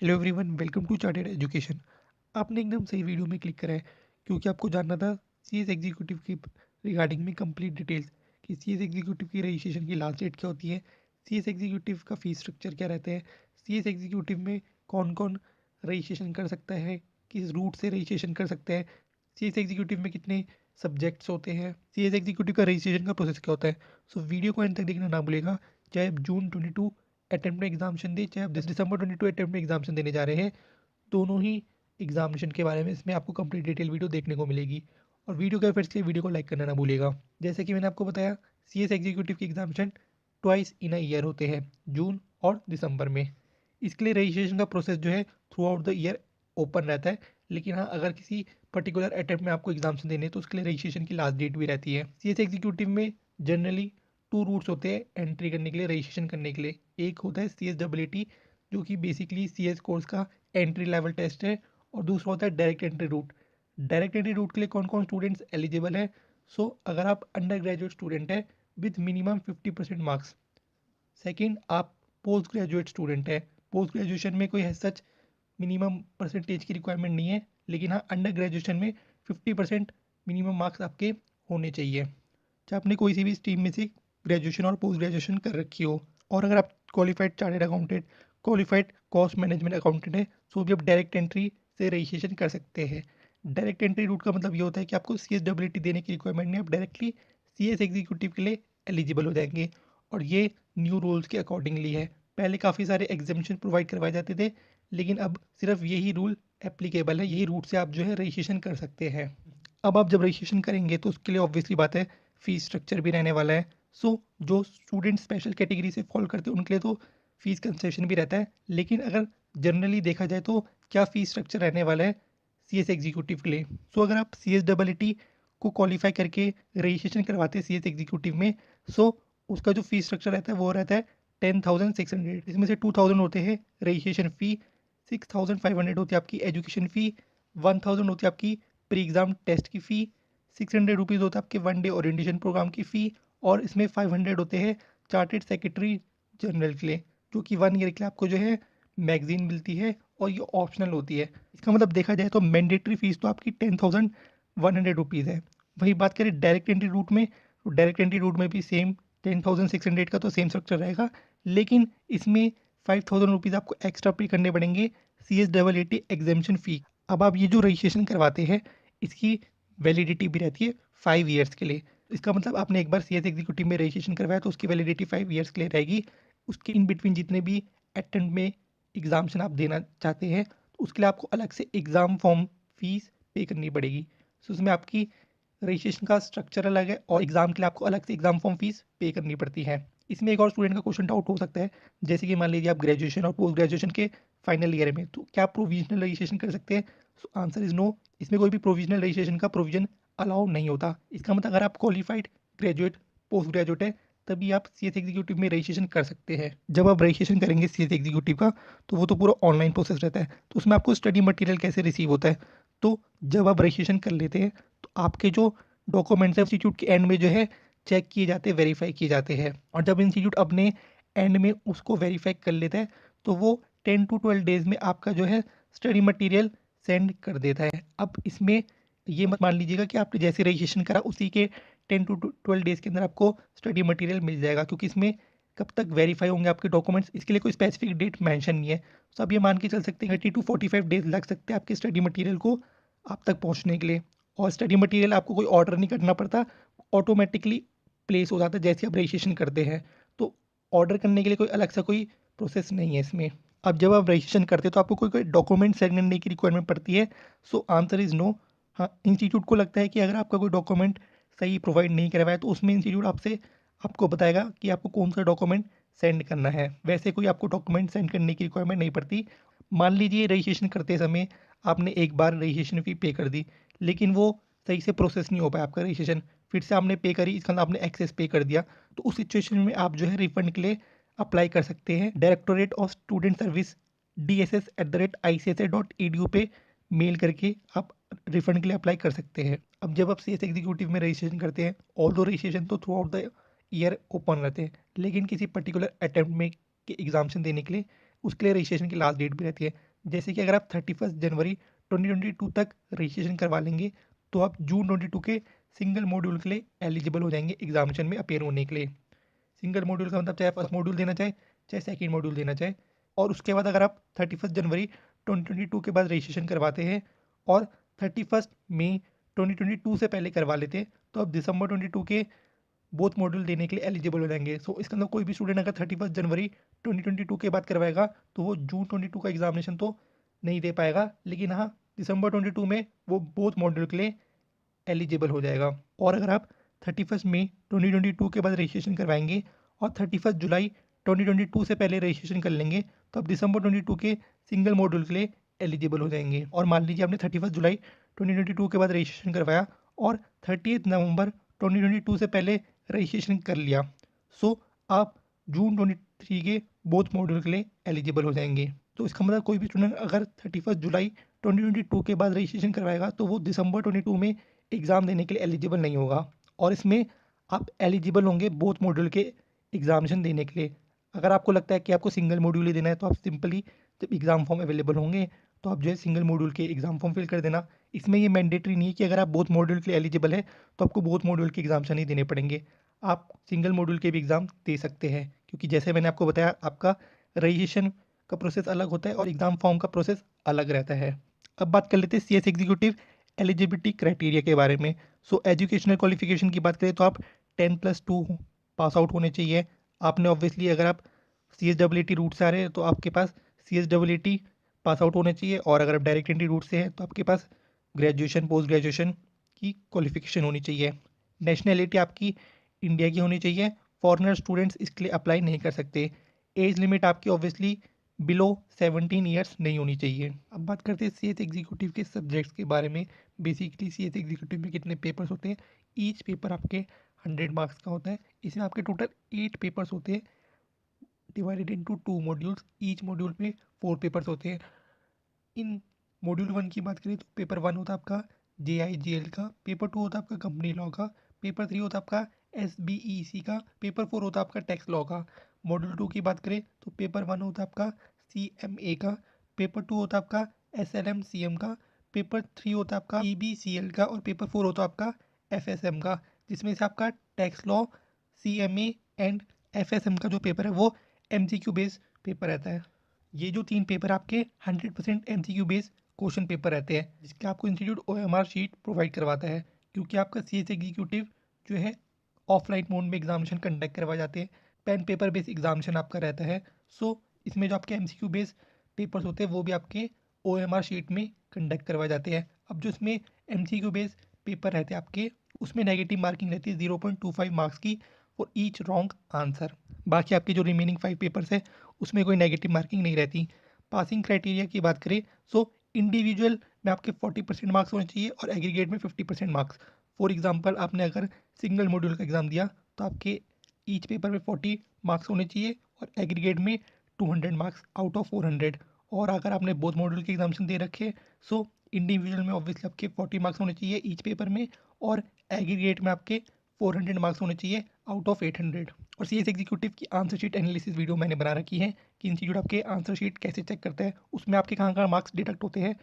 Hello everyone, welcome to Chartered Education. आपने एकदम सही वीडियो में क्लिक करा है क्योंकि आपको जानना था सीएस एग्जीक्यूटिव की रिगार्डिंग में कंप्लीट डिटेल्स कि सीएस एग्जीक्यूटिव की रजिस्ट्रेशन की लास्ट डेट क्या होती है, सीएस एग्जीक्यूटिव का फीस स्ट्रक्चर क्या रहता है, सीएस एग्जीक्यूटिव में कौन कौन रजिस्ट्रेशन कर सकता है, किस रूट से रजिस्ट्रेशन कर सकता है, सीएस एग्जीक्यूटिव में कितने सब्जेक्ट्स होते हैं, सीएस एग्जीक्यूटिव का रजिस्ट्रेशन का प्रोसेस क्या होता है। सो वीडियो को एंड तक देखना ना भूलेगा। चाहे आप जून 22 अटेम्प्ट में एग्जामिनेशन दे, चाहे आप दिसंबर 22 अटेम्प्ट में एग्जामिनेशन देने जा रहे हैं, दोनों ही एग्जामिनेशन के बारे में इसमें आपको कंप्लीट डिटेल वीडियो देखने को मिलेगी। और वीडियो के फर्स्ट के वीडियो को लाइक करना ना भूलिएगा। जैसे कि मैंने आपको बताया, सीएस एग्जीक्यूटिव की examination twice in a year होते हैं, जून और दिसंबर में। इसके लिए रजिस्ट्रेशन का प्रोसेस जो है through out the year open रहता है। लेकिन हाँ, अगर किसी पर्टिकुलर अटेम्प्ट में आपको एग्जामिनेशन देने हैं तो उसके लिए रजिस्ट्रेशन की लास्ट डेट भी रहती है। सीएस एग्जीक्यूटिव में जनरली टू रूट्स होते हैं एंट्री करने के लिए, रजिस्ट्रेशन करने के लिए। एक होता है CSEET, जो कि बेसिकली सीएस कोर्स का एंट्री लेवल टेस्ट है, और दूसरा होता है direct entry route. Direct entry route के लिए कौन कौन स्टूडेंट्स एलिजिबल है? सो अगर आप अंडर ग्रेजुएट स्टूडेंट है विथ मिनिमम 50% मार्क्स। सेकंड, आप पोस्ट ग्रेजुएट स्टूडेंट है। पोस्ट ग्रेजुएशन में कोई है सच मिनिमम परसेंटेज की रिक्वायरमेंट नहीं है, लेकिन हाँ, अंडर ग्रेजुएशन में 50% मिनिमम मार्क्स आपके होने चाहिए, चाहे आपने कोई सी भी स्ट्रीम में से ग्रेजुएशन और पोस्ट ग्रेजुएशन कर रखी हो। और अगर आप qualified chartered accountant, qualified cost management accountant है, सो भी आप डायरेक्ट एंट्री से रजिस्ट्रेशन कर सकते हैं। डायरेक्ट एंट्री रूट का मतलब ये होता है कि आपको CSEET देने की रिक्वायरमेंट नहीं, आप डायरेक्टली सीएस एग्जीक्यूटिव के लिए एलिजिबल हो जाएंगे। और ये न्यू रूल्स के अकॉर्डिंगली है। पहले काफ़ी सारे एग्जामेशन प्रोवाइड करवाए जाते थे, लेकिन अब सिर्फ यही रूल एप्लीकेबल है, यही रूट से आप जो है रजिस्ट्रेशन कर सकते हैं। अब आप जब रजिस्ट्रेशन करेंगे तो उसके लिए ऑब्वियसली बात है, फीस स्ट्रक्चर भी रहने वाला है। सो जो स्टूडेंट स्पेशल कैटेगरी से फॉलो करते हैं उनके लिए तो फीस कंसेशन भी रहता है। लेकिन अगर जनरली देखा जाए तो क्या फीस स्ट्रक्चर रहने वाला है सीएस एग्जीक्यूटिव के लिए? सो अगर आप CSEET को क्वालिफाई करके रजिस्ट्रेशन करवाते हैं सीएस एग्जीक्यूटिव में, सो उसका जो फीस स्ट्रक्चर रहता है वो रहता है 10,600। इसमें से 2,000 होते हैं रजिस्ट्रेशन फ़ी, 6,500 होती है आपकी एजुकेशन फ़ी, 1,000 होती है आपकी प्री एग्ज़ाम टेस्ट की फ़ी, 600 रुपीज़ होता है आपके वन डे ओरिएंटेशन प्रोग्राम की फ़ी, और इसमें 500 होते हैं चार्टेड सेक्रेटरी जनरल के लिए, जो कि 1 ईयर के लिए आपको जो है मैगजीन मिलती है, और ये ऑप्शनल होती है। इसका मतलब देखा जाए तो मैंडेटरी फीस तो आपकी 10,100 रुपीज़ है। वही बात करें डायरेक्ट एंट्री रूट में, तो डायरेक्ट एंट्री रूट में भी सेम 10,600 का तो सेम स्ट्रक्चर रहेगा, लेकिन इसमें 5,000 रुपीज़ आपको एक्स्ट्रा पे करने पड़ेंगे CSEET एग्जामिनेशन फ़ी। अब आप ये जो रजिस्ट्रेशन करवाते हैं, इसकी वैलिडिटी भी रहती है 5 ईयर्स के लिए। इसका मतलब आपने एक बार सीएस एग्जीक्यूटिव में रजिस्ट्रेशन करवाया तो उसकी वैलिडिटी 5 ईयर्स के लिए रहेगी। उसके इन बिटवीन जितने भी अटेम्प्ट में एग्जामिनेशन आप देना चाहते हैं, तो उसके लिए आपको अलग से एग्ज़ाम फॉर्म फीस पे करनी पड़ेगी। सो उसमें आपकी रजिस्ट्रेशन का स्ट्रक्चर अलग है, और एग्ज़ाम के लिए आपको अलग से एग्ज़ाम फॉर्म फीस पे करनी पड़ती है। इसमें एक और स्टूडेंट का क्वेश्चन डाउट हो सकता है, जैसे कि मान लीजिए आप ग्रेजुएशन और पोस्ट ग्रेजुएशन के फाइनल ईयर में, तो क्या आप प्रोविजनल रजिस्ट्रेशन कर सकते हैं? So answer is no. इसमें कोई भी प्रोविजनल रजिस्ट्रेशन का प्रोविजन अलाउ नहीं होता। इसका मतलब अगर आप क्वालिफाइड ग्रेजुएट, पोस्ट ग्रेजुएट है, तभी आप सीएस एग्जीक्यूटिव में रजिस्ट्रेशन कर सकते हैं। जब आप रजिस्ट्रेशन करेंगे सीएस एग्जीक्यूटिव का, तो वो तो पूरा ऑनलाइन प्रोसेस रहता है। तो उसमें आपको स्टडी मटेरियल कैसे रिसीव होता है? तो जब आप रजिस्ट्रेशन कर लेते हैं तो आपके जो डॉक्यूमेंट्स हैं इंस्टीट्यूट के एंड में जो है चेक किए जाते हैं, वेरीफाई किए जाते हैं। और जब इंस्टीट्यूट अपने एंड में उसको वेरीफाई कर लेता है, तो वो 10 to 12 डेज़ में आपका जो है स्टडी मटेरियल सेंड कर देता है। अब इसमें ये मत मान लीजिएगा कि आपने जैसे रजिस्ट्रेशन करा उसी के 10 to 12 डेज़ के अंदर आपको स्टडी मटेरियल मिल जाएगा, क्योंकि इसमें कब तक वेरीफाई होंगे आपके डॉक्यूमेंट्स, इसके लिए कोई स्पेसिफिक डेट मेंशन नहीं है। तो आप ये मान के चल सकते हैं 30 to 45 डेज़ लग सकते हैं आपके स्टडी मटेरियल को आप तक पहुंचने के लिए। और स्टडी मटेरियल आपको कोई ऑर्डर नहीं करना पड़ता, ऑटोमेटिकली प्लेस हो जाता है जैसे आप रजिस्ट्रेशन करते हैं। तो ऑर्डर करने के लिए कोई अलग सा कोई प्रोसेस नहीं है इसमें। अब जब आप रजिस्ट्रेशन करते हैं तो आपको कोई कोई डॉक्यूमेंट सेंड करने की रिक्वायरमेंट पड़ती है? So answer is no. हाँ, इंस्टीट्यूट को लगता है कि अगर आपका कोई डॉक्यूमेंट सही प्रोवाइड नहीं करवाया तो उसमें इंस्टीट्यूट आपसे आपको बताएगा कि आपको कौन सा डॉक्यूमेंट सेंड करना है। वैसे कोई आपको डॉक्यूमेंट सेंड करने की रिक्वायरमेंट नहीं पड़ती। मान लीजिए रजिस्ट्रेशन करते समय आपने एक बार रजिस्ट्रेशन फ़ी पे कर दी, लेकिन वो सही से प्रोसेस नहीं हो पाया आपका रजिस्ट्रेशन, फिर से आपने पे करी, इसका मतलब आपने एक्सेस पे कर दिया, तो उस सिचुएशन में आप जो है रिफंड के लिए अप्लाई कर सकते हैं directorate of student service DSS@ICSI.edu पे मेल करके आप रिफंड के लिए अप्लाई कर सकते हैं। अब जब आप सीएस एग्जीक्यूटिव में रजिस्ट्रेशन करते हैं, ऑल दो रजिस्ट्रेशन तो through out the year open रहते हैं, लेकिन किसी पर्टिकुलर अटेम्प्ट में के एग्जामिनेशन देने के लिए उसके लिए रजिस्ट्रेशन की लास्ट डेट भी रहती है। जैसे कि अगर आप 31 जनवरी 2022 तक रजिस्ट्रेशन करवा लेंगे तो आप जून 22 के सिंगल मॉड्यूल के लिए एलिजिबल हो जाएंगे एग्जामिनेशन में अपेयर होने के लिए। सिंगल मॉड्यूल का मतलब चाहे फर्स्ट मॉड्यूल देना चाहे चाहे सेकेंड मॉड्यूल देना चाहे। और उसके बाद अगर आप 31 जनवरी 2022 के बाद रजिस्ट्रेशन करवाते हैं और 31 मई 2022 से पहले करवा लेते हैं तो आप दिसंबर 22 के बोथ मॉड्यूल देने के लिए एलिजिबल हो जाएंगे। सो इसका मतलब कोई भी स्टूडेंट अगर 31 जनवरी 2022 के बाद करवाएगा तो वो जून 22 का एग्जामिनेशन तो नहीं दे पाएगा, लेकिन हाँ दिसंबर 22 में वो बोथ मॉड्यूल के लिए एलिजिबल हो जाएगा। और अगर आप 31 मई 2022 के बाद रजिस्ट्रेशन करवाएंगे और 31 जुलाई 2022 से पहले रजिस्ट्रेशन कर लेंगे तो आप दिसंबर 22 के सिंगल मॉड्यूल के लिए एलिजिबल हो जाएंगे। और मान लीजिए आपने 31 जुलाई 2022 के बाद रजिस्ट्रेशन करवाया और 30 नवंबर 2022 से पहले रजिस्ट्रेशन कर लिया, सो आप जून 23 के बोथ मॉड्यूल के लिए एलिजिबल हो जाएंगे। तो इसका मतलब कोई भी स्टूडेंट अगर 31 जुलाई 2022 के बाद रजिस्ट्रेशन करवाएगा तो वो दिसंबर 22 में एग्ज़ाम देने के लिए एलिजिबल नहीं होगा। और इसमें आप एलिजिबल होंगे बोथ मॉड्यूल के एग्जामिनेशन देने के लिए। अगर आपको लगता है कि आपको सिंगल मॉड्यूल ही देना है तो आप सिंपली जब एग्ज़ाम फॉर्म अवेलेबल होंगे तो आप जो है सिंगल मॉड्यूल के एग्ज़ाम फॉर्म फिल कर देना। इसमें ये मैंडेटरी नहीं है कि अगर आप बोथ मॉड्यूल के लिए एलिजिबल है तो आपको बोथ मॉड्यूल के एग्जाम्स नहीं देने पड़ेंगे। आप सिंगल मॉड्यूल के भी एग्ज़ाम दे सकते हैं, क्योंकि जैसे मैंने आपको बताया आपका रजिस्ट्रेशन का प्रोसेस अलग होता है और एग्ज़ाम फॉर्म का प्रोसेस अलग रहता है। अब बात कर लेते हैं CS एग्जीक्यूटिव एलिजिबिलिटी क्राइटेरिया के बारे में। सो एजुकेशनल क्वालिफिकेशन की बात करें तो आप 10+2 पास आउट होने चाहिए। आपने ऑब्वियसली अगर आप CSEET रूट से आ रहे हैं तो आपके पास CSEET पास आउट होने चाहिए, और अगर आप डायरेक्ट एंट्री रूट से हैं तो आपके पास ग्रेजुएशन पोस्ट ग्रेजुएशन की क्वालिफिकेशन होनी चाहिए। नेशनैलिटी आपकी इंडिया की होनी चाहिए। फॉरेनर स्टूडेंट्स इसके लिए अप्लाई नहीं कर सकते। एज लिमिट आपकी ऑब्वियसली बिलो 17 ईयर्स नहीं होनी चाहिए। अब बात करते हैं CS एग्जीक्यूटिव के सब्जेक्ट्स के बारे में। बेसिकली CS एग्जीक्यूटिव में कितने पेपर्स होते हैं। ईच पेपर आपके 100 मार्क्स का होता है। इसमें आपके टोटल 8 पेपर्स होते हैं divided into 2 modules. Each module में 4 पेपर्स होते हैं। इन मॉड्यूल 1 की बात करें तो पेपर 1 होता है आपका JIGL का, पेपर 2 होता है आपका कंपनी लॉ का, पेपर 3 होता है आपका SBEC का, पेपर 4 होता है आपका टैक्स लॉ का। मॉड्यूल 2 की बात करें तो पेपर 1 होता है आपका CMA का, पेपर 2 होता है आपका SLM-CM का, पेपर 3 होता है आपका EBCL का और पेपर 4 होता है आपका FSM का, जिसमें से आपका tax law, CMA and FSM का जो पेपर है वो MCQ बेस्ड पेपर रहता है। ये जो 3 पेपर आपके 100% MCQ बेस्ड क्वेश्चन पेपर रहते हैं, जिसके आपको इंस्टीट्यूट OMR शीट प्रोवाइड करवाता है, क्योंकि आपका CS एग्जीक्यूटिव जो है ऑफलाइन मोड में एग्जामिनेशन कंडक्ट करवाए जाते हैं। पेन पेपर बेस्ड एग्जामिनेशन आपका रहता है। सो इसमें जो आपके MCQ बेस्ड पेपर्स होते हैं वो भी आपके OMR शीट में कंडक्ट करवाए जाते हैं। अब जो इसमें MCQ बेस्ड पेपर रहते हैं आपके, उसमें नेगेटिव मार्किंग रहती है 0.25 मार्क्स की फॉर ईच रॉन्ग आंसर। बाकी आपके जो रिमेनिंग 5 पेपर्स है उसमें कोई नेगेटिव मार्किंग नहीं रहती। पासिंग क्राइटेरिया की बात करें सो इंडिविजुअल में आपके 40% मार्क्स होने चाहिए और एग्रीगेट में 50% मार्क्स। फॉर एग्जांपल आपने अगर सिंगल मॉड्यूल का एग्ज़ाम दिया तो आपके ईच पेपर में 40 मार्क्स होने चाहिए और एग्रीगेट में 200 मार्क्स आउट ऑफ 400। और अगर आपने बोथ मॉड्यूल के एग्जामिनेशन दे रखे सो इंडिविजुअल में ऑब्वियसली आपके 40 मार्क्स होने चाहिए ईच पेपर में, और एग्रीगेट में आपके 400 मार्क्स होने चाहिए आउट ऑफ 800। और CS एग्जीक्यूटिव की आंसर शीट एनालिसिस वीडियो मैंने बना रखी है कि इंस्टीट्यूट आपके आंसर शीट कैसे चेक करता है, उसमें आपके कहाँ कहाँ मार्क्स डिडक्ट होते हैं।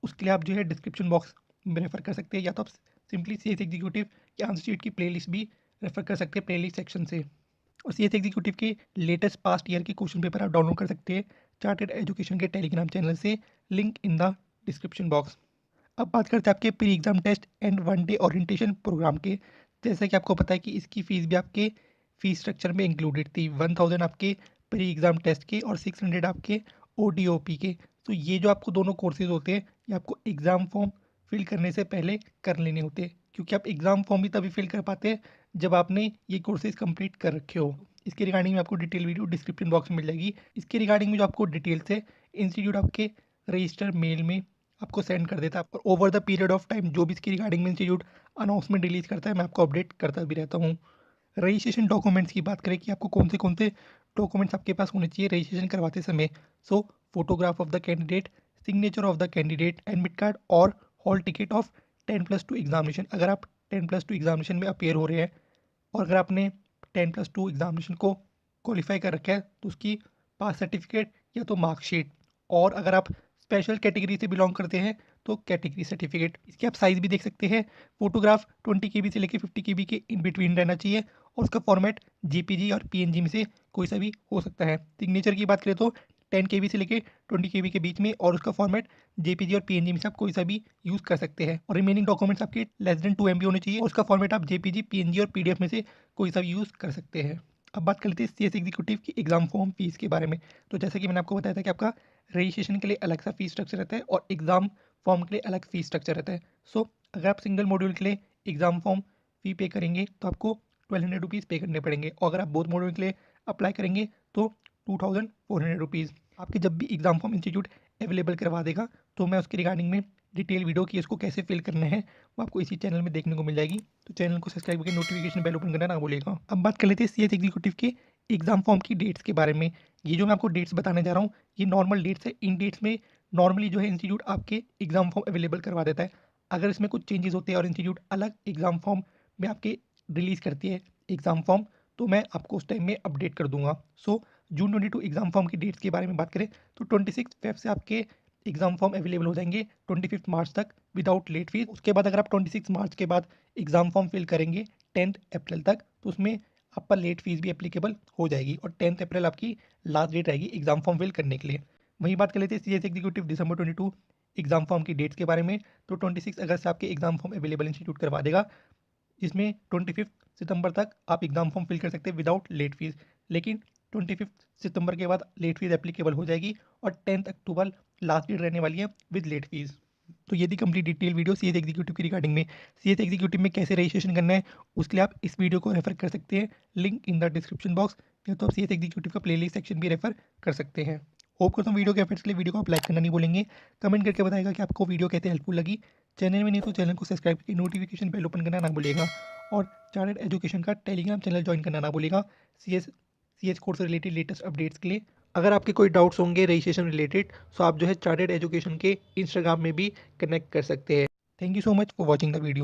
उसके लिए आप जो है डिस्क्रिप्शन बॉक्स में रेफर कर सकते हैं, या तो आप सिंपली CS एग्जीक्यूटिव की आंसर शीट की प्लेलिस्ट भी रेफर कर सकते हैं प्लेलिस्ट सेक्शन से। और CS एग्जीक्यूटिव के लेटेस्ट पास्ट ईयर के क्वेश्चन पेपर आप डाउनलोड कर सकते हैं चार्टेड एजुकेशन के टेलीग्राम चैनल से, link in the description box. अब बात करते हैं आपके pre exam test and 1 day orientation programme के। जैसा कि आपको पता है कि इसकी फ़ीस भी आपके फ़ीस स्ट्रक्चर में इंक्लूडेड थी। 1000 आपके प्री एग्ज़ाम टेस्ट के और 600 आपके ODOP के। तो ये जो आपको दोनों कोर्सेज होते हैं ये आपको एग्ज़ाम फॉर्म फिल करने से पहले कर लेने होते हैं, क्योंकि आप एग्ज़ाम फॉर्म भी तभी फिल कर पाते हैं जब आपने ये कोर्सेज कंप्लीट कर रखे हो। इसके रिगार्डिंग में आपको डिटेल वीडियो डिस्क्रिप्शन बॉक्स में मिल जाएगी। इसके रिगार्डिंग में जो आपको डिटेल्स है इंस्टीट्यूट आपके रजिस्टर मेल में आपको सेंड कर देता है, और over the period of time जो भी इसकी रिगार्डिंग में इंस्टीट्यूट अनाउंसमेंट रिलीज करता है मैं आपको अपडेट करता भी रहता हूँ। रजिस्ट्रेशन डॉक्यूमेंट्स की बात करें कि आपको कौन से डॉक्यूमेंट्स आपके पास होने चाहिए रजिस्ट्रेशन करवाते समय। So photograph of the candidate, signature of the candidate, admit card और हॉल टिकट ऑफ 10+2 एग्जामिनेशन। अगर आप 10+2 एग्जामिनेशन में अपेयर हो रहे हैं और अगर आपने 10+2 एग्जामिनेशन को क्वालिफाई कर रखा है तो उसकी पास सर्टिफिकेट या तो मार्कशीट, और अगर आप स्पेशल कैटेगरी से बिलोंग करते हैं तो कैटेगरी सर्टिफिकेट। इसके आप साइज़ भी देख सकते हैं। फोटोग्राफ 20 KB से लेकर 50 KB के इन बिटवीन रहना चाहिए और उसका फॉर्मेट JPG और PNG में से कोई सा भी हो सकता है। सिग्नेचर की बात करें तो 10 KB से लेकर 20 KB के बीच में और उसका फॉर्मेट JPG और PNG में से आप कोई सा भी यूज़ कर सकते हैं। और रिमेनिंग डॉक्यूमेंट्स आपके लेस देन 2 MB होने चाहिए और उसका फॉर्मेट आप JPG, PNG और PDF में से कोई सा भी यूज़ कर सकते हैं। अब बात कर लेते हैं CS एग्जीक्यूटिव की एग्ज़ाम फॉर्म फीस के बारे में। तो जैसा कि मैंने आपको बताया था कि आपका रजिस्ट्रेशन के लिए अलग सा फीस स्ट्रक्चर रहता है और एग्ज़ाम फॉर्म के लिए अलग फीस स्ट्रक्चर रहता है। सो अगर आप सिंगल मॉड्यूल के लिए एग्ज़ाम फॉर्म फ़ी पे करेंगे तो आपको 1200 रुपीज़ पे करने पड़ेंगे और अगर आप बोथ मॉड्यूल के लिए अप्लाई करेंगे तो 2400 रुपीज़। आपके जब भी एग्ज़ाम फॉर्म इंस्टीट्यूट अवेलेबल करवा देगा तो मैं उसके रिगार्डिंग में डिटेल वीडियो की इसको कैसे फिल करना है वो आपको इसी चैनल में देखने को मिल जाएगी। तो चैनल को सब्सक्राइब करके नोटिफिकेशन बेल ओपन करना ना भूलिएगा। अब बात कर लेते हैं CS एग्जीक्यूटिव के एग्ज़ाम फॉर्म की डेट्स के बारे में। ये जो मैं आपको डेट्स बताने जा रहा हूँ ये नॉर्मल डेट्स है। इन डेट्स में नॉर्मली जो है इंस्टीट्यूट आपके एग्ज़ाम फॉर्म अवेलेबल करवा देता है। अगर इसमें कुछ चेंजेस होते हैं और इंस्टीट्यूट अलग एग्ज़ाम फॉर्म में आपके रिलीज़ करती है एग्ज़ाम फॉर्म तो मैं आपको उस टाइम में अपडेट कर दूंगा। सो जून 22 एग्ज़ाम फॉर्म की डेट्स के बारे में बात करें तो 26 फेब से आपके एग्ज़ाम फॉर्म अवेलेबल हो जाएंगे 25 मार्च तक विदाउट लेट फीस। उसके बाद अगर आप 26 मार्च के बाद एग्ज़ाम फॉर्म फिल करेंगे 10 अप्रैल तक तो उसमें आप पर लेट फीस भी एप्लीकेबल हो जाएगी और 10 अप्रैल आपकी लास्ट डेट रहेगी एग्ज़ाम फॉर्म फिल करने के लिए। वहीं बात कर लेते हैं CS एग्जीक्यूटिव दिसंबर 22 एग्ज़ाम फॉर्म की डेट्स के बारे में। तो 26 अगस्त से आपके एग्ज़ाम फॉर्म अवेलेबल इंस्टीट्यूट करवा देगा जिसमें 25 सितंबर तक आप एग्ज़ाम फॉर्म फिल कर सकते हैं विदाउट लेट फीस। लेकिन 25 सितंबर के बाद लेट फीस एप्लीकेबल हो जाएगी और 10 अक्टूबर लास्ट डेट रहने वाली है विद लेट फीस। तो ये थी complete detail video CS executive की रिगार्डिंग में। CS एग्जीक्यूटिव में कैसे रजिस्ट्रेशन करना है उसके लिए आप इस वीडियो को रेफर कर सकते हैं, link in the description box, या तो आप CS एग्जीक्यूटिव का प्लेलिस्ट सेक्शन भी रेफर कर सकते हैं। होप करता हूँ वीडियो के एफर्ट्स के लिए वीडियो को आप लाइक करना नहीं भूलेंगे। कमेंट करके बताएगा कि आपको वीडियो कैसे हेल्पफुल लगी। चैनल में नहीं तो चैनल को सब्सक्राइब करके नोटिफिकेशन बेल ओपन करना ना भूलिएगा और चार्टर्ड एजुकेशन का टेलीग्राम चैनल ज्वाइन करना ना भूलिएगा CS कोर्स से रिलेटेड लेटेस्ट अपडेट्स के लिए। अगर आपके कोई डाउट्स होंगे रजिस्ट्रेशन रिलेटेड तो आप जो है चार्टर्ड एजुकेशन के इंस्टाग्राम में भी कनेक्ट कर सकते हैं। Thank you so much for watching the video.